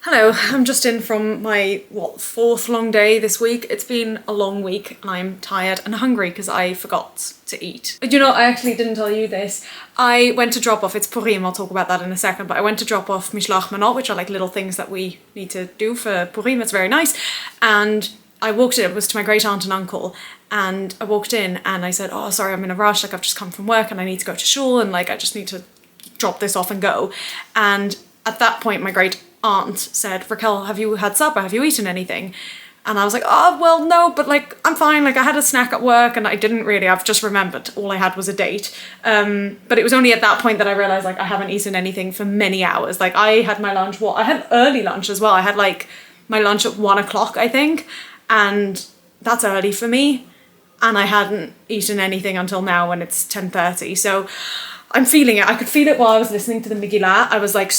Hello, I'm just in from my, fourth long day this week. It's been a long week and I'm tired and hungry because I forgot to eat. You know, I actually didn't tell you this. I went to drop off, it's Purim, I'll talk about that in a second, but I went to drop off Mishlach Manot, which are like little things that we need to do for Purim. It's very nice. And I walked in, it was to my great aunt and uncle, and I walked in and I said, oh, sorry, I'm in a rush, like I've just come from work and I need to go to shul and like I just need to drop this off and go. And at that point, my great aunt said, Raquel, have you had supper? Have you eaten anything? And I was like, oh, well, no, but like, I'm fine. Like I had a snack at work and I didn't really, I've just remembered all I had was a date. But it was only at that point that I realized like I haven't eaten anything for many hours. Like I had my lunch, I had early lunch as well. I had like my lunch at 1 o'clock, I think. And that's early for me. And I hadn't eaten anything until now when it's 10:30. So I'm feeling it. I could feel it while I was listening to the Megillah. I was like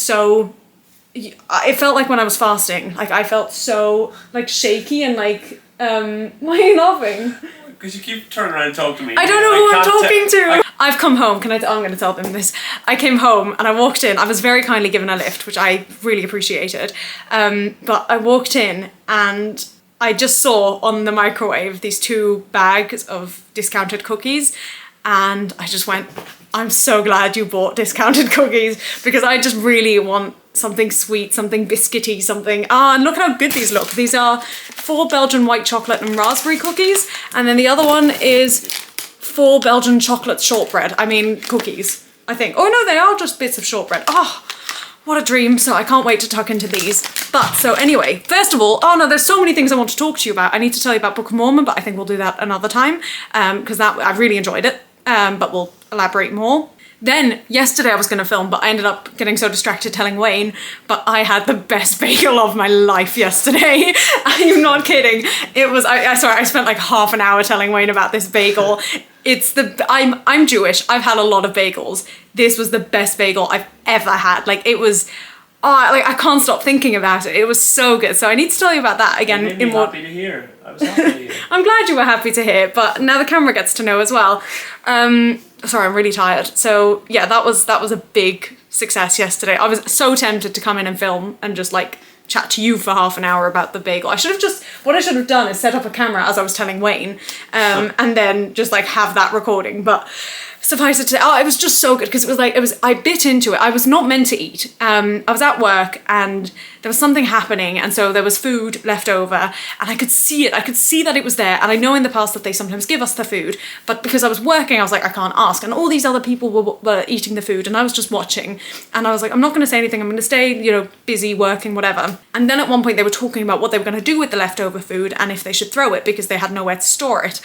it felt like when I was fasting. Like I felt so like shaky and like, why are you laughing? Because you keep turning around and talking to me. I don't know who I'm talking to. I've come home. I'm going to tell them this. I came home and I walked in. I was very kindly given a lift, which I really appreciated. But I walked in and I just saw on the microwave these 2 bags of discounted cookies. And I just went, I'm so glad you bought discounted cookies because I just really want something sweet, something biscuity, something. And look how good these look. These are 4 Belgian white chocolate and raspberry cookies. And then the other one is 4 Belgian chocolate shortbread. I mean, cookies, I think. Oh no, they are just bits of shortbread. Oh, what a dream. So I can't wait to tuck into these. But so anyway, first of all, oh no, there's so many things I want to talk to you about. I need to tell you about Book of Mormon, but I think we'll do that another time because I really enjoyed it. But we'll elaborate more. Then yesterday I was going to film, but I ended up getting so distracted telling Wayne, but I had the best bagel of my life yesterday. I'm not kidding. It was, sorry, I spent like half an hour telling Wayne about this bagel. I'm Jewish. I've had a lot of bagels. This was the best bagel I've ever had. Like it was, I can't stop thinking about it. It was so good. So I need to tell you about that again. You made me happy to hear. I was happy to hear. I'm glad you were happy to hear, but now the camera gets to know as well. Sorry, I'm really tired. So yeah, that was a big success yesterday. I was so tempted to come in and film and just chat to you for half an hour about the bagel. What I should have done is set up a camera as I was telling Wayne, and then just like have that recording. But suffice it to say, it was just so good because I bit into it. I was not meant to eat. I was at work and there was something happening, and so there was food left over, and I could see it. I could see that it was there, and I know in the past that they sometimes give us the food, but because I was working, I was like, I can't ask. And all these other people were eating the food, and I was just watching, and I was like, I'm not going to say anything. I'm going to stay, busy working, whatever. And then at one point they were talking about what they were going to do with the leftover food and if they should throw it because they had nowhere to store it.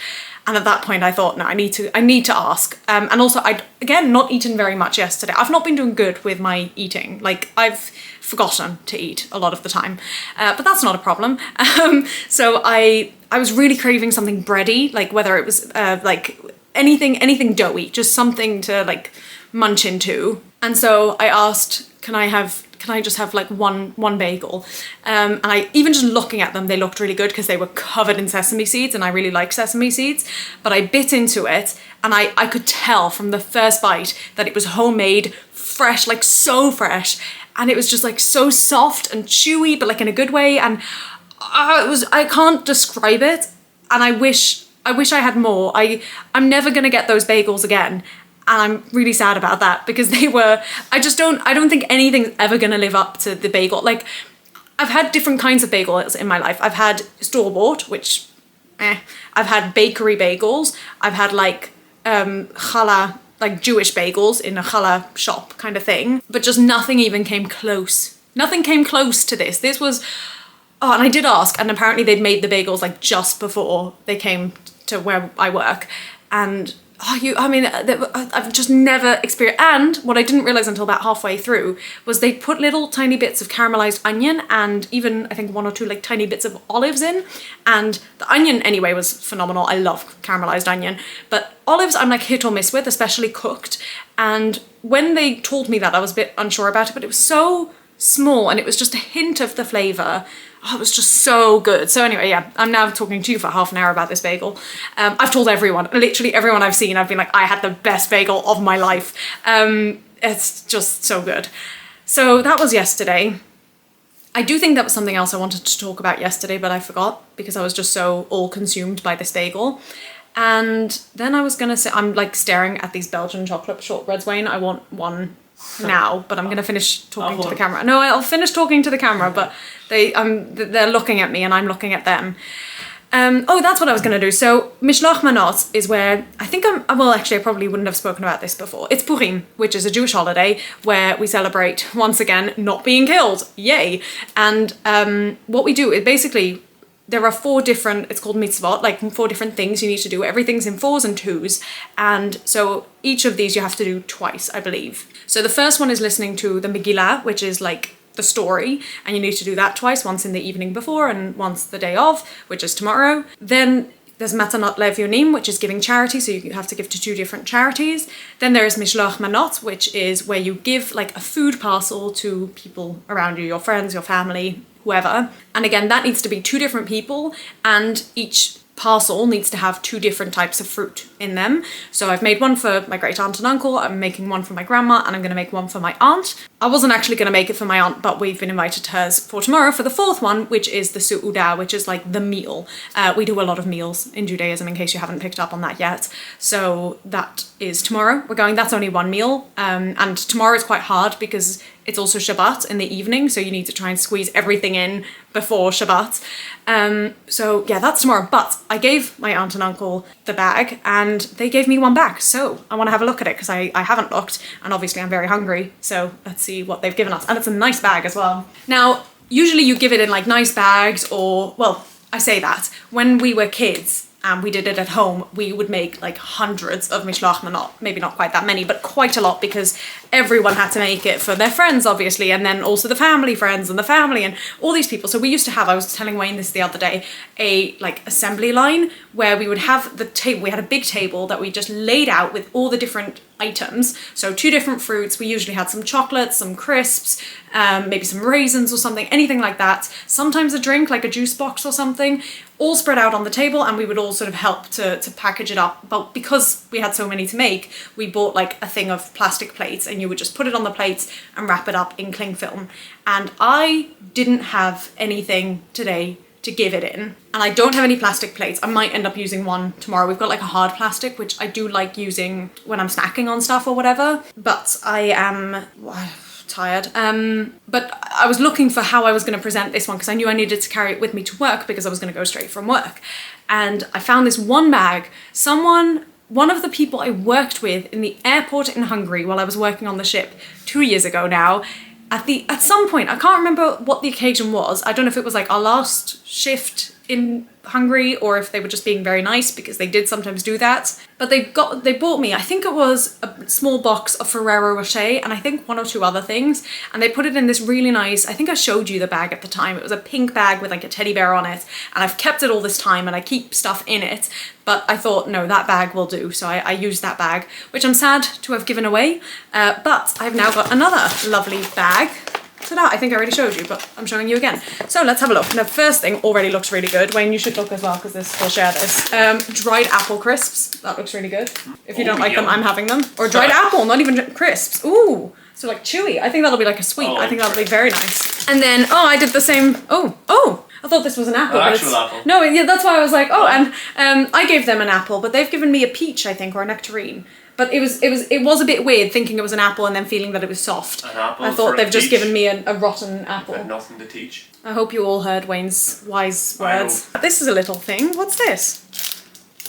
And at that point I thought, no, I need to ask. And also I'd, again, not eaten very much yesterday. I've not been doing good with my eating. Like, I've forgotten to eat a lot of the time, but that's not a problem. So I was really craving something bready, like whether it was like anything doughy, just something to like munch into. And so I asked, can I just have like one bagel? And I, even just looking at them, they looked really good because they were covered in sesame seeds, and I really like sesame seeds. But I bit into it, and I could tell from the first bite that it was homemade, fresh, like so fresh. And it was just like so soft and chewy, but like in a good way. And I can't describe it. And I wish I had more. I'm never gonna get those bagels again. And I'm really sad about that because I don't think anything's ever gonna live up to the bagel. Like, I've had different kinds of bagels in my life. I've had store-bought, which, I've had bakery bagels. I've had like challah, like Jewish bagels in a challah shop kind of thing. But just nothing even came close. Nothing came close to this. This was, and I did ask, and apparently they'd made the bagels like just before they came to where I work. And I've just never experienced. And what I didn't realize until about halfway through was they put little tiny bits of caramelized onion and even I think 1 or 2 like tiny bits of olives in. And the onion anyway was phenomenal. I love caramelized onion, but olives I'm like hit or miss with, especially cooked. And when they told me that, I was a bit unsure about it, but it was so small and it was just a hint of the flavor. It was just so good. So anyway, yeah, I'm now talking to you for half an hour about this bagel. I've told everyone, literally everyone I've seen, I've been like, I had the best bagel of my life. It's just so good. So that was yesterday. I do think that was something else I wanted to talk about yesterday, but I forgot because I was just so all consumed by this bagel. And then I was gonna say, I'm like staring at these Belgian chocolate shortbreads, Wayne. I want one now, but I'm gonna finish talking to the camera. No, I'll finish talking to the camera, but they're looking at me and I'm looking at them. That's what I was gonna do. So Mishloach Manot is where I think I probably wouldn't have spoken about this before. It's Purim, which is a Jewish holiday where we celebrate, once again, not being killed. Yay. And what we do is basically, there are 4 different, it's called mitzvot, like 4 different things you need to do. Everything's in 4s and 2s. And so each of these you have to do twice, I believe. So the first one is listening to the Megillah, which is like the story. And you need to do that twice, once in the evening before and once the day of, which is tomorrow. Then there's Matanot Levionim, which is giving charity. So you have to give to 2 different charities. Then there is Mishloach Manot, which is where you give like a food parcel to people around you, your friends, your family, whoever. And again, that needs to be 2 different people, and each parcel needs to have 2 different types of fruit in them. So I've made one for my great aunt and uncle, I'm making one for my grandma, and I'm gonna make one for my aunt. I wasn't actually gonna make it for my aunt, but we've been invited to hers for tomorrow for the 4th one, which is the su'udah, which is like the meal. We do a lot of meals in Judaism, in case you haven't picked up on that yet. So that is tomorrow. That's only 1 meal. And tomorrow is quite hard because it's also Shabbat in the evening, so you need to try and squeeze everything in before Shabbat. So yeah, that's tomorrow. But I gave my aunt and uncle the bag and they gave me one back. So I want to have a look at it because I haven't looked, and obviously I'm very hungry. So let's see what they've given us. And it's a nice bag as well. Now, usually you give it in like nice bags, or, well, I say that. When we were kids, and we did it at home, we would make like hundreds of mishloach manot, maybe not quite that many, but quite a lot, because everyone had to make it for their friends, obviously, and then also the family friends and the family and all these people. So we used to have, I was telling Wayne this the other day, a like assembly line where we would have the table, we had a big table that we just laid out with all the different items. So 2 different fruits, we usually had some chocolates, some crisps, maybe some raisins or something, anything like that. Sometimes a drink, like a juice box or something, all spread out on the table, and we would all sort of help to package it up. But because we had so many to make, we bought like a thing of plastic plates, and and you would just put it on the plates and wrap it up in cling film. And I didn't have anything today to give it in, and I don't have any plastic plates. I might end up using one tomorrow. We've got like a hard plastic, which I do like using when I'm snacking on stuff or whatever, but I am tired. But I was looking for how I was going to present this one because I knew I needed to carry it with me to work because I was going to go straight from work. And I found this one bag. One of the people I worked with in the airport in Hungary while I was working on the ship 2 years ago now, at some point, I can't remember what the occasion was. I don't know if it was like our last shift in Hungary or if they were just being very nice, because they did sometimes do that. But they bought me, I think it was a small box of Ferrero Rocher and I think 1 or 2 other things. And they put it in this really nice, I think I showed you the bag at the time. It was a pink bag with like a teddy bear on it. And I've kept it all this time and I keep stuff in it. But I thought, no, that bag will do. So I used that bag, which I'm sad to have given away. But I've now got another lovely bag. Ta-da, I think I already showed you, but I'm showing you again. So let's have a look. The first thing already looks really good. Wayne, you should look as well, because we'll share this. Dried apple crisps. That looks really good. If you don't like them, I'm having them. Or dried apple, not even crisps. Ooh, so like chewy. I think that'll be like a sweet. I think that'll be very nice. And then, I did the same. Oh, I thought this was an apple. Actual apple. No, yeah, that's why I was like, and I gave them an apple, but they've given me a peach, I think, or a nectarine. But it was a bit weird thinking it was an apple and then feeling that it was soft. An apple. I thought they've just given me a rotten apple. But nothing to teach. I hope you all heard Wayne's wise words. This is a little thing. What's this?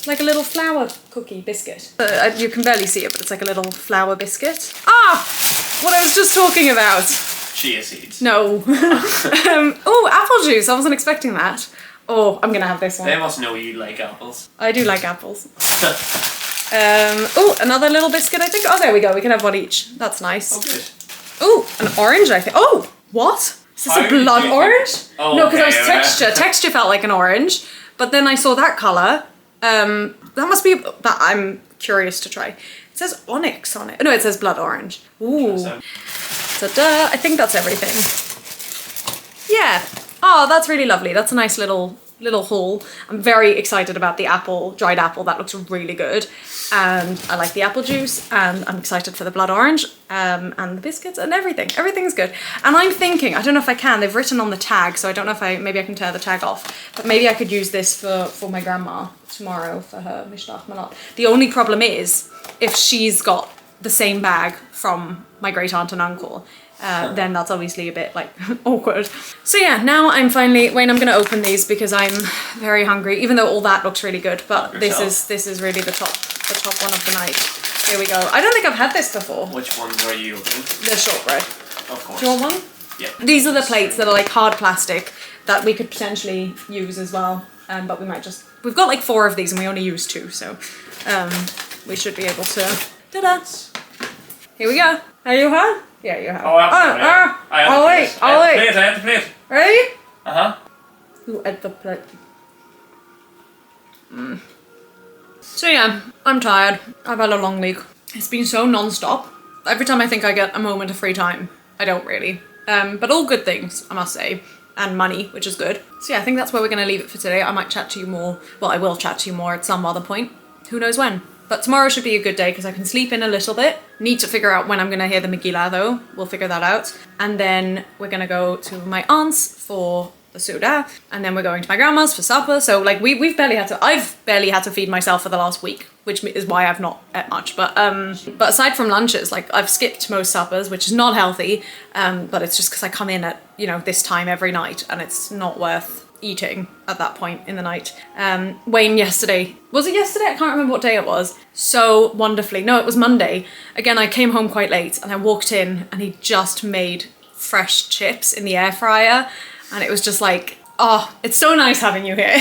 Like a little flour cookie biscuit. You can barely see it, but it's like a little flour biscuit. Ah! What I was just talking about. Chia seeds. No. Apple juice. I wasn't expecting that. Oh, I'm gonna have this one. They must know you like apples. I do like apples. Another little biscuit, I think. Oh, there we go. We can have one each. That's nice. Oh, good. Oh, an orange, I think. Oh, what? Is this a blood orange? Oh, no, because okay, it was texture. Texture felt like an orange. But then I saw that colour. That must be... that I'm curious to try. It says onyx on it. No, it says blood orange. Ooh. Ta-da. I think that's everything. Yeah. Oh, that's really lovely. That's a nice little haul. I'm very excited about the apple, dried apple. That looks really good. And I like the apple juice, and I'm excited for the blood orange, and the biscuits and everything. Everything's good. And I'm thinking, I don't know if I can, they've written on the tag, so I don't know if maybe I can tear the tag off, but maybe I could use this for my grandma tomorrow for her Mishlach Malot. The only problem is, if she's got the same bag from my great aunt and uncle, then that's obviously a bit like awkward. So yeah, now I'm finally, Wayne, I'm gonna open these because I'm very hungry, even though all that looks really good, but this is really the top one of the night. Here we go. I don't think I've had this before. Which ones are you opening? The shortbread. Of course. Do you want one? Yeah. These are the plates that are like hard plastic that we could potentially use as well, but we've got like 4 of these and we only use 2, so we should be able to, ta-da! Here we go. Are you hot? Yeah, you have. I'll wait. I have to play it. Ready? Uh-huh. Ooh, at the plate. So yeah, I'm tired. I've had a long week. It's been so non-stop. Every time I think I get a moment of free time, I don't really. But all good things, I must say. And money, which is good. So yeah, I think that's where we're going to leave it for today. I might chat to you more. Well, I will chat to you more at some other point. Who knows when. But tomorrow should be a good day because I can sleep in a little bit. Need to figure out when I'm going to hear the Megillah though. We'll figure that out. And then we're going to go to my aunt's for the Suda. And then we're going to my grandma's for supper. So like I've barely had to feed myself for the last week, which is why I've not ate much. But aside from lunches, like I've skipped most suppers, which is not healthy. But it's just because I come in at, this time every night and it's not worth eating at that point in the night. Wayne yesterday, was it yesterday? I can't remember what day it was. So wonderfully, no, it was Monday. Again, I came home quite late and I walked in and he just made fresh chips in the air fryer. And it was just like, oh, it's so nice having you here.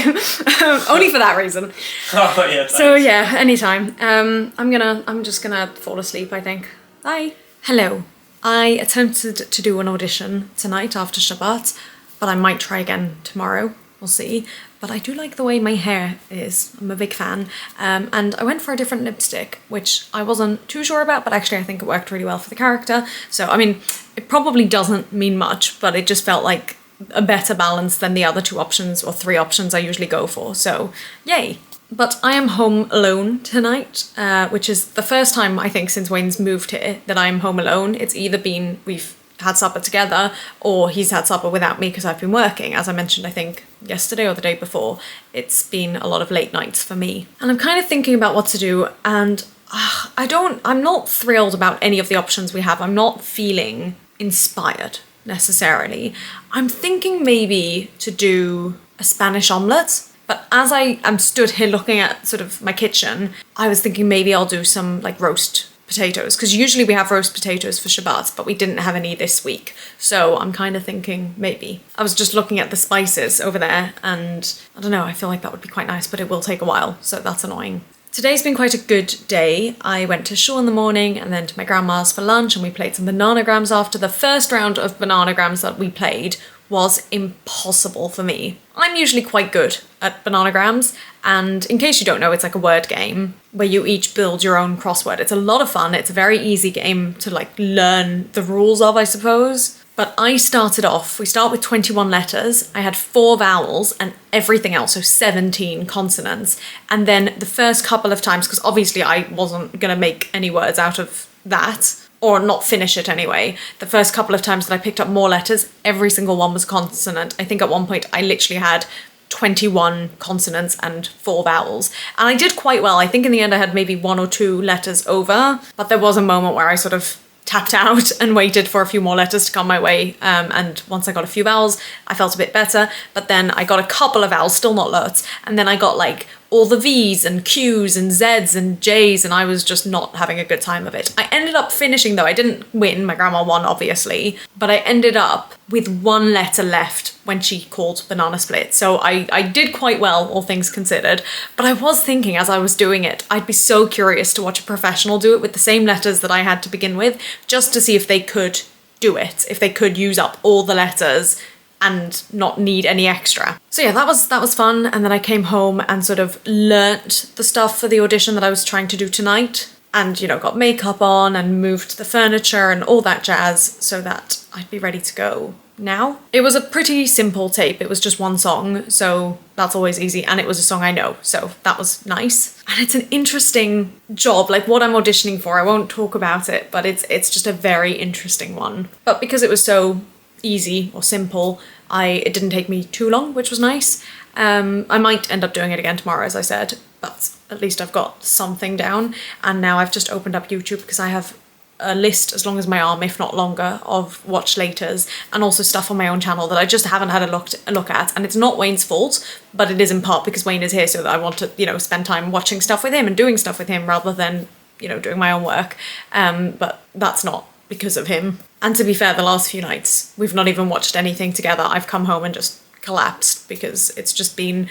Only for that reason. Oh, yeah, thanks. So yeah, anytime. I'm just gonna fall asleep, I think. Bye. Hello. I attempted to do an audition tonight after Shabbat, but I might try again tomorrow. We'll see. But I do like the way my hair is. I'm a big fan. And I went for a different lipstick, which I wasn't too sure about, but actually I think it worked really well for the character. So, I mean, it probably doesn't mean much, but it just felt like a better balance than the other 2 options or 3 options I usually go for. So, yay. But I am home alone tonight, which is the first time, I think, since Wayne's moved here that I'm home alone. It's either been we've had supper together or he's had supper without me because I've been working. As I mentioned, I think yesterday or the day before, it's been a lot of late nights for me. And I'm kind of thinking about what to do, and I'm not thrilled about any of the options we have. I'm not feeling inspired necessarily. I'm thinking maybe to do a Spanish omelette. But as I am stood here looking at sort of my kitchen, I was thinking maybe I'll do some like roast potatoes, because usually we have roast potatoes for Shabbat, but we didn't have any this week. So I'm kind of thinking maybe. I was just looking at the spices over there and I don't know, I feel like that would be quite nice, but it will take a while, so that's annoying. Today's been quite a good day. I went to shul in the morning and then to my grandma's for lunch, and we played some bananagrams after. The first round of bananagrams that we played was impossible for me. I'm usually quite good at bananagrams, and in case you don't know, it's like a word game where you each build your own crossword. It's a lot of fun. It's a very easy game to like learn the rules of, I suppose. But I started off, we start with 21 letters. I had 4 vowels and everything else, so 17 consonants. And then the first couple of times, because obviously I wasn't going to make any words out of that, or not finish it anyway. The first couple of times that I picked up more letters, every single one was consonant. I think at one point I literally had 21 consonants and 4 vowels. And I did quite well. I think in the end I had maybe 1 or 2 letters over, but there was a moment where I sort of tapped out and waited for a few more letters to come my way. And once I got a few vowels, I felt a bit better. But then I got a couple of vowels, still not lots. And then I got like all the V's and Q's and Z's and J's, and I was just not having a good time of it. I ended up finishing though. I didn't win. My grandma won, obviously. But I ended up with 1 letter left when she called banana split. So I did quite well, all things considered. But I was thinking as I was doing it, I'd be so curious to watch a professional do it with the same letters that I had to begin with, just to see if they could do it, if they could use up all the letters and not need any extra. So yeah, that was fun. And then I came home and sort of learnt the stuff for the audition that I was trying to do tonight, and, you know, got makeup on and moved the furniture and all that jazz so that I'd be ready to go now. It was a pretty simple tape. It was just 1 song, so that's always easy, and it was a song I know, so that was nice. And it's an interesting job, like what I'm auditioning for. I won't talk about it, but it's just a very interesting one. But because it was so easy or simple, it didn't take me too long, which was nice. I might end up doing it again tomorrow, as I said, but at least I've got something down. And now I've just opened up YouTube because I have a list as long as my arm, if not longer, of watch laters and also stuff on my own channel that I just haven't had a look at. And it's not Wayne's fault, but it is in part because Wayne is here, so that I want to, you know, spend time watching stuff with him and doing stuff with him rather than, you know, doing my own work. But that's not because of him. And to be fair, the last few nights we've not even watched anything together. I've come home and just collapsed because it's just been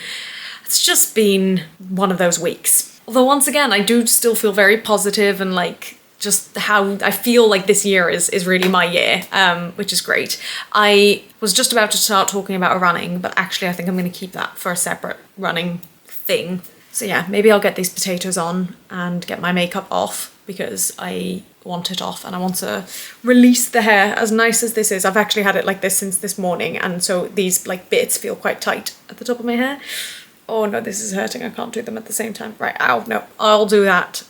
one of those weeks. Although once again, I do still feel very positive, and like just how I feel like this year is really my year, which is great. I was just about to start talking about running, but actually I think I'm going to keep that for a separate running thing. So yeah, maybe I'll get these potatoes on and get my makeup off because I want it off and I want to release the hair. As nice as this is, I've actually had it like this since this morning, and so these like bits feel quite tight at the top of my hair. Oh no, this is hurting. I can't do them at the same time. Right, ow, no. I'll do that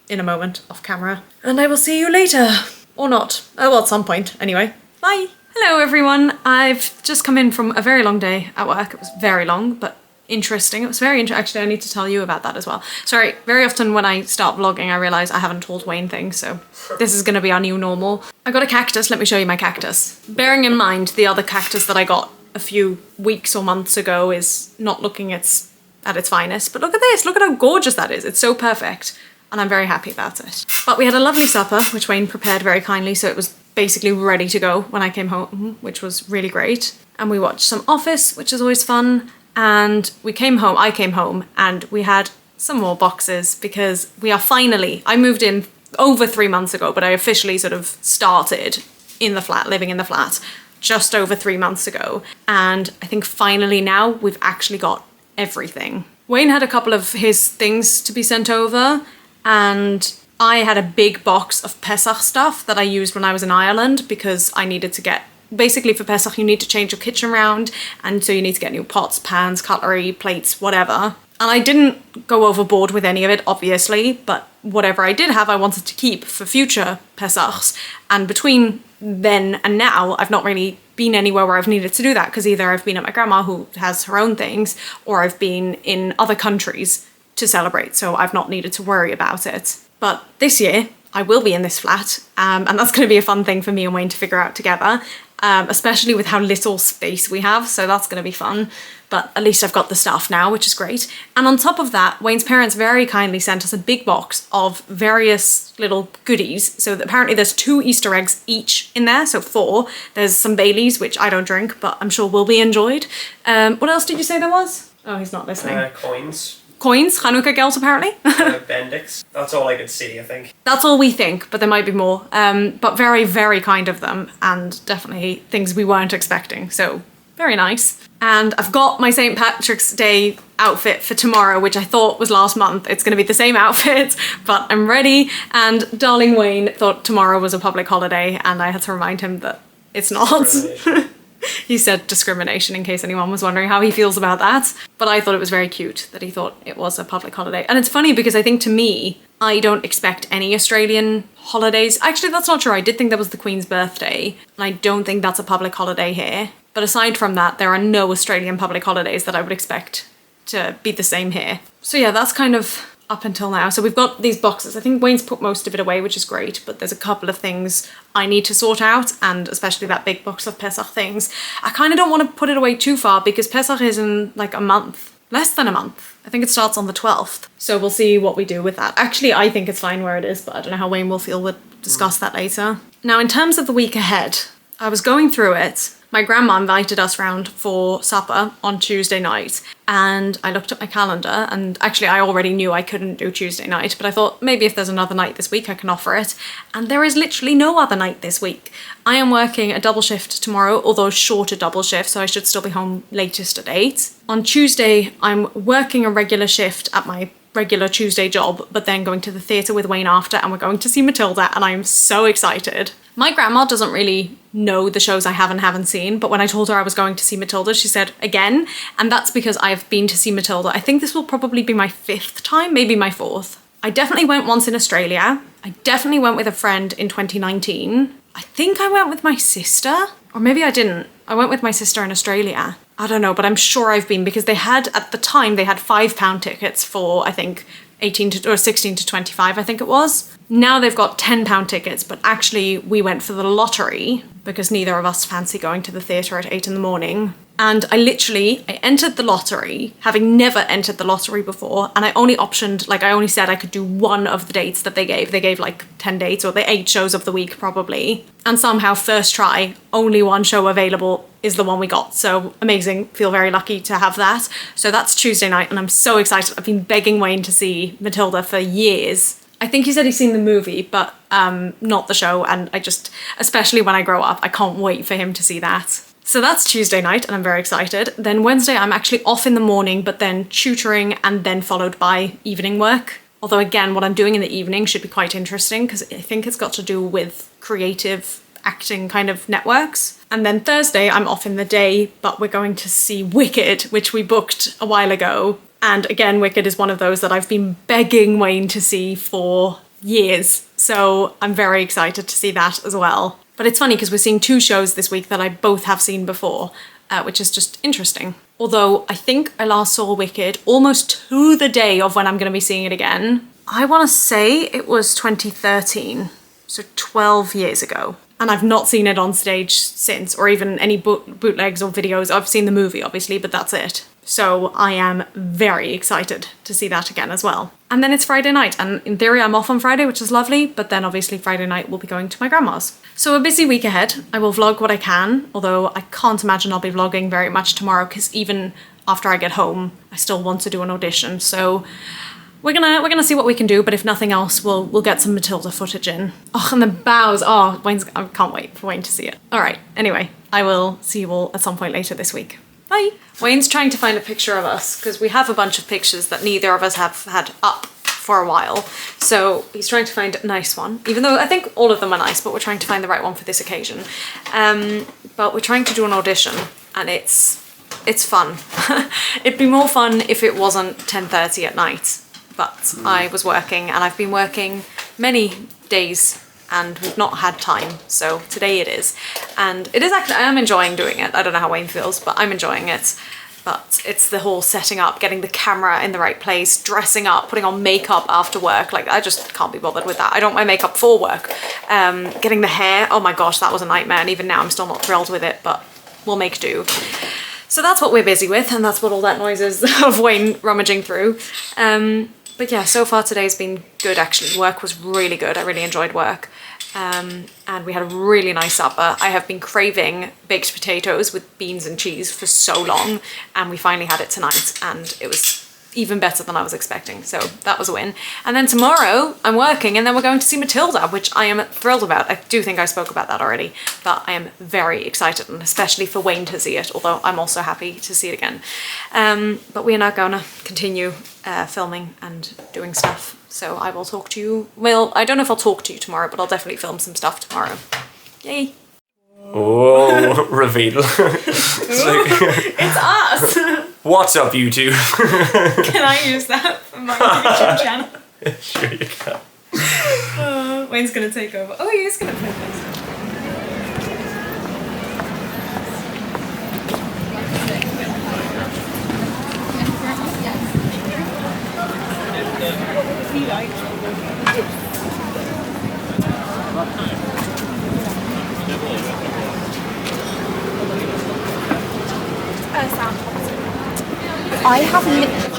in a moment off camera. And I will see you later. Or not. Oh, well, at some point. Anyway, bye. Hello, everyone. I've just come in from a very long day at work. It was very long, but interesting. It was very interesting. Actually, I need to tell you about that as well. Sorry, very often when I start vlogging, I realise I haven't told Wayne things, so this is going to be our new normal. I got a cactus. Let me show you my cactus. Bearing in mind the other cactus that I got a few weeks or months ago is not looking at its finest, but look at this. Look at how gorgeous that is. It's so perfect, and I'm very happy about it. But we had a lovely supper, which Wayne prepared very kindly, so it was basically ready to go when I came home, which was really great. And we watched some Office, which is always fun. And I came home and we had some more boxes because we are finally, I moved in over 3 months ago, but I officially sort of started in the flat, living in the flat, just over 3 months ago. And I think finally now we've actually got everything. Wayne had a couple of his things to be sent over, and I had a big box of Pesach stuff that I used when I was in Ireland because I needed to get, basically for Pesach you need to change your kitchen round, and so you need to get new pots, pans, cutlery, plates, whatever. And I didn't go overboard with any of it, obviously, but whatever I did have, I wanted to keep for future Pesachs. And between then and now, I've not really been anywhere where I've needed to do that, because either I've been at my grandma who has her own things, or I've been in other countries to celebrate, so I've not needed to worry about it. But this year, I will be in this flat, and that's going to be a fun thing for me and Wayne to figure out together, especially with how little space we have, so that's going to be fun. But at least I've got the stuff now, which is great. And on top of that, Wayne's parents very kindly sent us a big box of various little goodies. So apparently there's 2 Easter eggs each in there, so 4. There's some Baileys, which I don't drink, but I'm sure will be enjoyed. What else did you say there was? Oh, he's not listening. Coins. Coins, Hanukkah gelt apparently. Bendix. That's all I could see, I think. That's all we think, but there might be more. But very, very kind of them, and definitely things we weren't expecting, so very nice. And I've got my St. Patrick's Day outfit for tomorrow, which I thought was last month. It's going to be the same outfit, but I'm ready. And darling Wayne thought tomorrow was a public holiday, and I had to remind him that it's not. He said discrimination, in case anyone was wondering how he feels about that. But I thought it was very cute that he thought it was a public holiday. And it's funny because I think, to me, I don't expect any Australian holidays. Actually, that's not true. I did think that was the Queen's birthday, and I don't think that's a public holiday here. But aside from that, there are no Australian public holidays that I would expect to be the same here. So yeah, that's kind of up until now. So we've got these boxes. I think Wayne's put most of it away, which is great, but there's a couple of things I need to sort out, and especially that big box of Pesach things. I kind of don't want to put it away too far because Pesach is in like a month. Less than a month. I think it starts on the 12th. So we'll see what we do with that. Actually, I think it's fine where it is, but I don't know how Wayne will feel. We'll discuss that later. Now, in terms of the week ahead, I was going through it. My grandma invited us round for supper on Tuesday night, and I looked at my calendar, and actually I already knew I couldn't do Tuesday night, but I thought maybe if there's another night this week I can offer it, and there is literally no other night this week. I am working a double shift tomorrow, although shorter double shift, so I should still be home latest at 8. On Tuesday, I'm working a regular shift at my regular Tuesday job, but then going to the theatre with Wayne after, and we're going to see Matilda, and I'm so excited. My grandma doesn't really know the shows I have and haven't seen, but when I told her I was going to see Matilda, she said, again, and that's because I've been to see Matilda. I think this will probably be my 5th time, maybe my 4th. I definitely went once in Australia. I definitely went with a friend in 2019. I think I went with my sister, or maybe I didn't. I went with my sister in Australia. I don't know, but I'm sure I've been, because they had, at the time, they had £5 tickets for, I think, 16 to 25, I think it was. Now they've got £10 tickets, but actually we went for the lottery because neither of us fancy going to the theatre at 8 in the morning. And I entered the lottery, having never entered the lottery before, and I only said I could do one of the dates that they gave. They gave like 10 dates, or the 8 shows of the week probably. And somehow, first try, only one show available is the one we got. So amazing, feel very lucky to have that. So that's Tuesday night, and I'm so excited. I've been begging Wayne to see Matilda for years. I think he said he's seen the movie, but not the show, and especially when I grow up, I can't wait for him to see that. So that's Tuesday night, and I'm very excited. Then Wednesday, I'm actually off in the morning, but then tutoring, and then followed by evening work. Although again, what I'm doing in the evening should be quite interesting, because I think it's got to do with creative acting kind of networks. And then Thursday, I'm off in the day, but we're going to see Wicked, which we booked a while ago. And again, Wicked is one of those that I've been begging Wayne to see for years. So I'm very excited to see that as well. But it's funny because we're seeing 2 shows this week that I both have seen before, which is just interesting. Although I think I last saw Wicked almost to the day of when I'm going to be seeing it again. I want to say it was 2013, so 12 years ago. And I've not seen it on stage since, or even any bootlegs or videos. I've seen the movie, obviously, but that's it. So I am very excited to see that again as well. And then it's Friday night, and in theory I'm off on Friday, which is lovely, but then obviously Friday night we'll be going to my grandma's. So a busy week ahead. I will vlog what I can, although I can't imagine I'll be vlogging very much tomorrow, because even after I get home, I still want to do an audition. So we're gonna see what we can do, but if nothing else, we'll get some Matilda footage in. Oh, and the bows. Oh, I can't wait for Wayne to see it. All right, anyway, I will see you all at some point later this week. Bye. Wayne's trying to find a picture of us, because we have a bunch of pictures that neither of us have had up for a while. So he's trying to find a nice one, even though I think all of them are nice, but we're trying to find the right one for this occasion. But we're trying to do an audition, and it's it's fun. It'd be more fun if it wasn't 10:30 at night, but I was working, and I've been working many days and we've not had time, so today it is. And it is actually, I am enjoying doing it. I don't know how Wayne feels, but I'm enjoying it. But it's the whole setting up, getting the camera in the right place, dressing up, putting on makeup after work. Like, I just can't be bothered with that. I don't wear makeup for work. Getting the hair, oh my gosh, that was a nightmare. And even now I'm still not thrilled with it, but we'll make do. So that's what we're busy with, and that's what all that noise is of Wayne rummaging through. But yeah, so far today's been good actually. Work was really good. I really enjoyed work. And we had a really nice supper. I have been craving baked potatoes with beans and cheese for so long, and we finally had it tonight, and it was even better than I was expecting, so that was a win. And then tomorrow I'm working, and then we're going to see Matilda, which I am thrilled about. I do think I spoke about that already, but I am very excited, and especially for Wayne to see it, although I'm also happy to see it again. But we are now gonna continue filming and doing stuff. So I will talk to you, well, I don't know if I'll talk to you tomorrow, but I'll definitely film some stuff tomorrow. Yay. Oh, reveal. It's us! What's up, YouTube? Can I use that for my YouTube channel? Sure you can. Wayne's gonna take over. Oh, he is gonna play this. I have literally.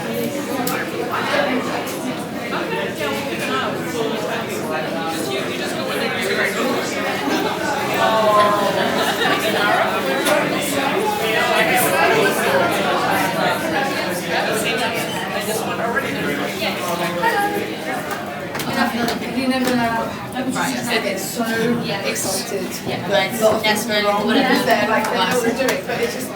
You never know what happens. I get so excited. Yeah, But a lot of things desperate, are wrong. whatever. They're like, they know what we're doing, but it's just.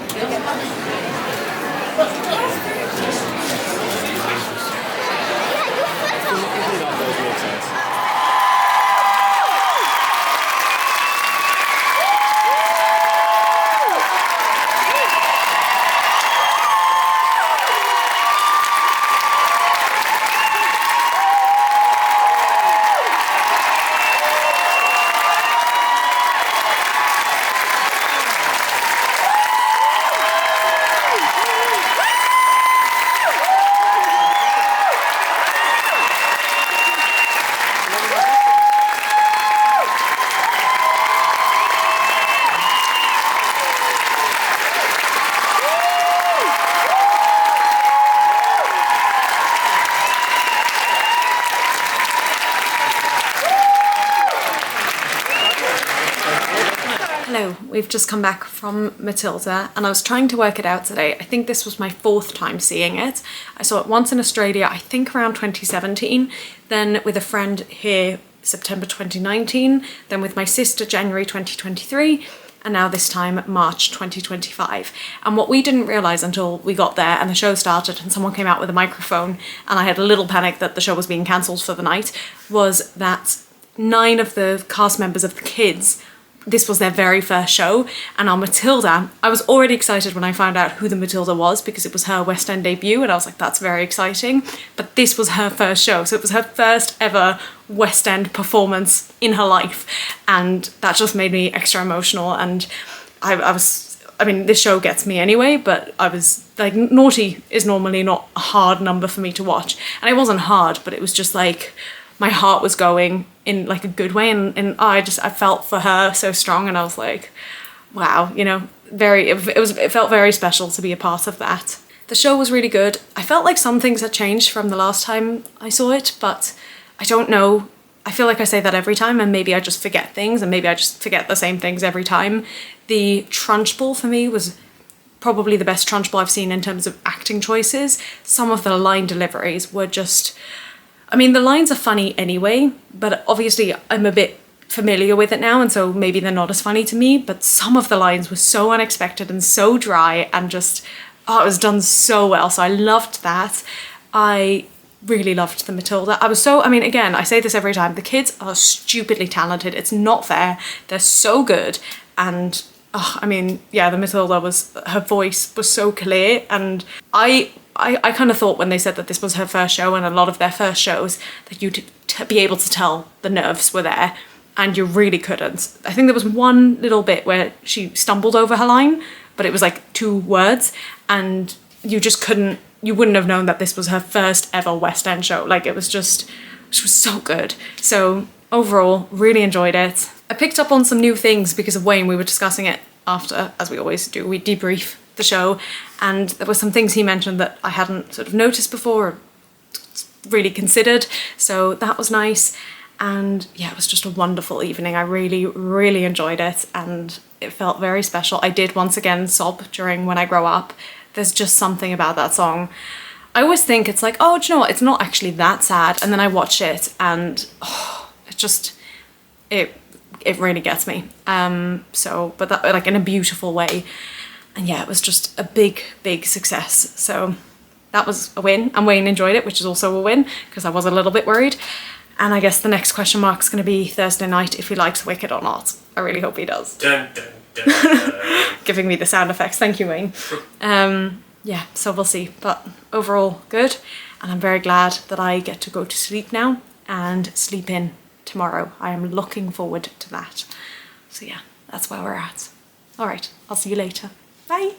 Hello, we've just come back from Matilda, and I was trying to work it out today. I think this was my 4th time seeing it. I saw it once in Australia, I think around 2017, then with a friend here September 2019, then with my sister January 2023, and now this time March 2025. And what we didn't realise until we got there and the show started and someone came out with a microphone and I had a little panic that the show was being cancelled for the night, was that 9 of the cast members of the kids, this was their very first show. And on Matilda, I was already excited when I found out who the Matilda was because it was her West End debut, and I was like, that's very exciting. But this was her first show, so it was her first ever West End performance in her life, and that just made me extra emotional. And I mean, this show gets me anyway, but I was like, Naughty is normally not a hard number for me to watch, and it wasn't hard, but it was just like, my heart was going in like a good way, and I felt for her so strong, and I was like, wow, you know, it felt very special to be a part of that. The show was really good. I felt like some things had changed from the last time I saw it, but I don't know. I feel like I say that every time, and maybe I just forget things, and maybe I just forget the same things every time. The Trunchbull for me was probably the best Trunchbull I've seen in terms of acting choices. Some of the line deliveries were just, I mean, the lines are funny anyway, but obviously I'm a bit familiar with it now, and so maybe they're not as funny to me, but some of the lines were so unexpected and so dry, and just, oh, it was done so well, so I loved that. I really loved the Matilda. I mean, again, I say this every time, the kids are stupidly talented. It's not fair. They're so good, and I mean, yeah, the Matilda her voice was so clear, and I kind of thought when they said that this was her first show, and a lot of their first shows, that you'd be able to tell the nerves were there, and you really couldn't. I think there was one little bit where she stumbled over her line, but it was like 2 words, and you just couldn't, you wouldn't have known that this was her first ever West End show. Like, it was so good. So overall, really enjoyed it. I picked up on some new things because of Wayne. We were discussing it after, as we always do, we debrief the show, and there were some things he mentioned that I hadn't sort of noticed before or really considered, so that was nice. And yeah, it was just a wonderful evening. I really, really enjoyed it, and it felt very special. I did once again sob during When I Grow Up. There's just something about that song. I always think it's like, oh, do you know what, it's not actually that sad, and then I watch it and it really gets me. But that, like, in a beautiful way. And yeah, it was just a big, big success. So that was a win, and Wayne enjoyed it, which is also a win, because I was a little bit worried. And I guess the next question mark is going to be Thursday night, if he likes Wicked or not. I really hope he does. Dun, dun, dun, dun. Giving me the sound effects. Thank you, Wayne. Yeah, so we'll see. But overall, good. And I'm very glad that I get to go to sleep now and sleep in tomorrow. I am looking forward to that. So yeah, that's where we're at. All right, I'll see you later. Bye.